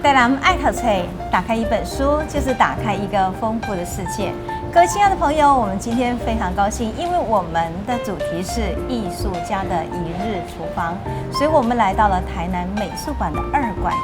带人爱读册，打开一本书就是打开一个丰富的世界。各位亲爱的朋友，我们今天非常高兴，因为我们的主题是艺术家的一日厨房，所以我们来到了台南美术馆的2馆。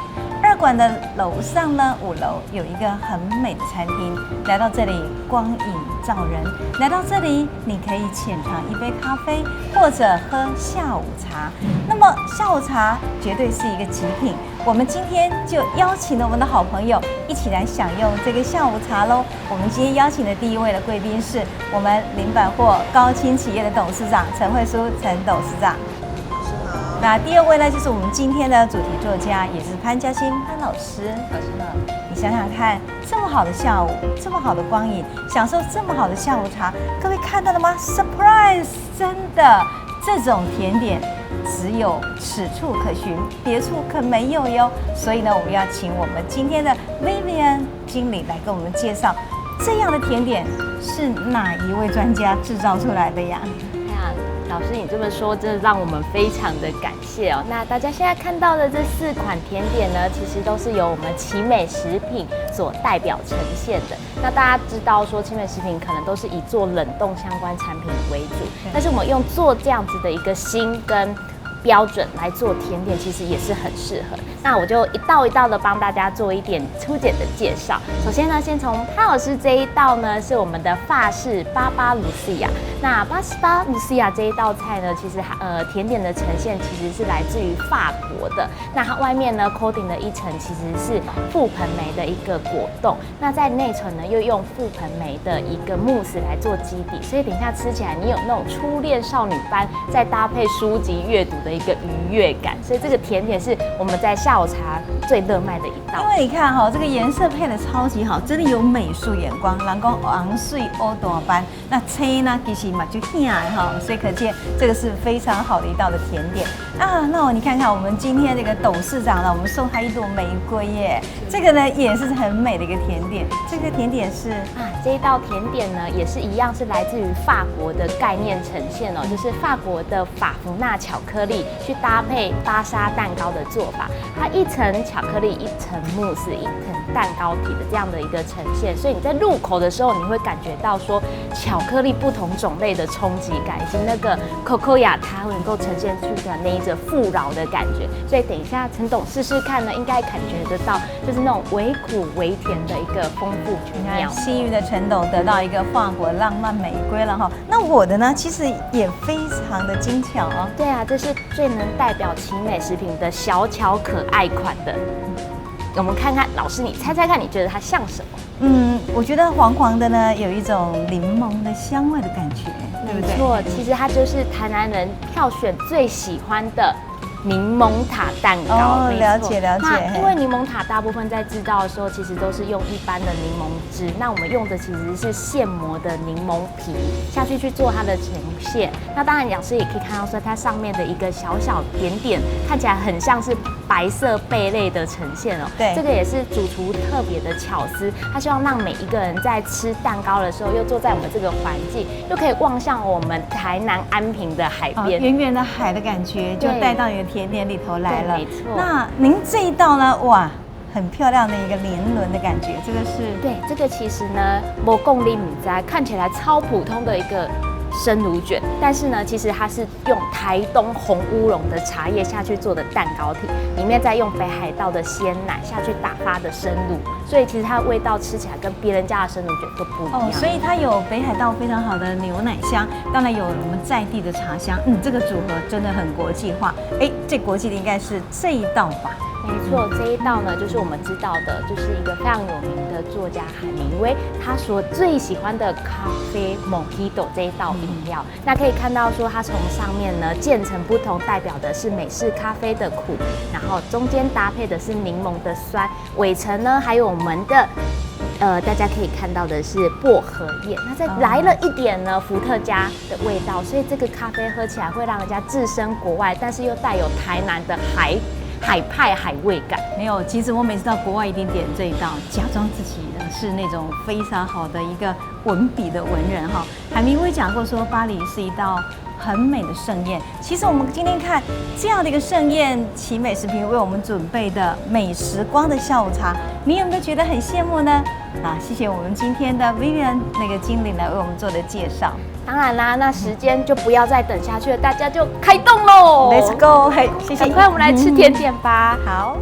2馆的楼上呢，5楼有一个很美的餐厅。来到这里，光影照人。来到这里，你可以浅尝一杯咖啡，或者喝下午茶。那么下午茶绝对是一个极品。我们今天就邀请了我们的好朋友一起来享用这个下午茶喽。我们今天邀请的第一位的贵宾是我们林百货高青企业的董事长陈慧书陈董事长。那第2位呢，就是我们今天的主题作家，也是潘嘉欣潘老师。老师好，你想想看，这么好的下午，这么好的光影，享受这么好的下午茶，各位看到了吗 ？Surprise！ 真的，这种甜点只有此处可寻，别处可没有哟。所以呢，我们要请我们今天的 Vivian 经理来跟我们介绍，这样的甜点是哪一位专家制造出来的呀？老师，你这么说，真的让我们非常的感谢哦。那大家现在看到的这4款甜点呢，其实都是由我们奇美食品所代表呈现的。那大家知道说，奇美食品可能都是以做冷冻相关产品为主，但是我们用做这样子的一个心跟标准来做甜点，其实也是很适合。那我就一道一道的帮大家做一点初简的介绍。首先呢，先从潘老师这一道呢，是我们的法式巴巴卢西亚。那巴斯巴卢西亚这一道菜呢，其实甜点的呈现其实是来自于法国的。那它外面呢 coating 的一层其实是覆盆梅的一个果冻，那在内层呢又用覆盆梅的一个慕斯来做基底，所以等一下吃起来你有那种初恋少女般，再搭配书籍阅读的一个愉悦感，所以这个甜点是我们在下午茶最热卖的一道。因为你看哈，这个颜色配的超级好，真的有美术眼光，人讲黄水乌大斑，那青呢其实嘛就甜哈，所以可见这个是非常好的一道的甜点啊。那你看看我们今天这个董事长呢，我们送他一朵玫瑰耶，这个呢也是很美的一个甜点。这个甜点是这一道甜点呢也是一样，是来自于法国的概念呈现哦，就是法国的法芙娜巧克力去搭配巴沙蛋糕的做法，它一层巧克力，一层慕斯，一层蛋糕体的这样的一个呈现，所以你在入口的时候，你会感觉到说巧克力不同种类的冲击感，以及那个 cocoa 它能够呈现出的那一种富饶的感觉。所以等一下陈董试试看呢，应该感觉得到，就是那种微苦微甜的一个丰富妙。幸运的陈董得到一个法国浪漫玫瑰了哈。那我的呢，其实也非常的精巧哦。对啊，这是最能代表奇美食品的小巧可爱款的。我们看看老师，你猜猜看，你觉得它像什么？我觉得黄黄的呢，有一种柠檬的香味的感觉，对不对？没错，其实它就是台南人票选最喜欢的柠檬塔蛋糕。哦，了解了解。那因为柠檬塔大部分在制造的时候，其实都是用一般的柠檬汁，那我们用的其实是现磨的柠檬皮下去做它的呈现。那当然，老师也可以看到说，它上面的一个小小点点，看起来很像是白色贝类的呈现哦。对，这个也是主厨特别的巧思，他希望让每一个人在吃蛋糕的时候，又坐在我们这个环境，又可以望向我们台南安平的海边，远远的海的感觉，就带到你的甜点里头来了。没错。那您这一道呢？哇，很漂亮的一个年轮的感觉，这个是对，这个其实呢，没共利米斋看起来超普通的一个生乳卷，但是呢，其实它是用台东红乌龙的茶叶下去做的蛋糕体，里面再用北海道的鲜奶下去打发的生乳，所以其实它的味道吃起来跟别人家的生乳卷都不一样。所以它有北海道非常好的牛奶香，当然有我们在地的茶香，这个组合真的很国际化。最国际的应该是这一道吧？没错，这一道呢，就是我们知道的，就是一个非常有名的作家海明威他所最喜欢的咖啡 Mojito 这一道饮料。那可以看到说，它从上面呢渐层不同，代表的是美式咖啡的苦，然后中间搭配的是柠檬的酸，尾层呢还有我们的大家可以看到的是薄荷叶，那再来了一点呢伏特加的味道，所以这个咖啡喝起来会让人家置身国外，但是又带有台南的海派海味感。没有，其实我每次到国外一定点这一道，假装自己是那种非常好的一个文笔的文人哈。海明威讲过说，巴黎是一道很美的盛宴。其实我们今天看这样的一个盛宴，奇美食品为我们准备的美时光的下午茶，你有没有觉得很羡慕呢？谢谢我们今天的 Vivian 那个经理来为我们做的介绍。当然啦，那时间就不要再等下去了，大家就开动喽 Let's go！ 嘿，谢谢。赶快我们来吃甜点吧。好。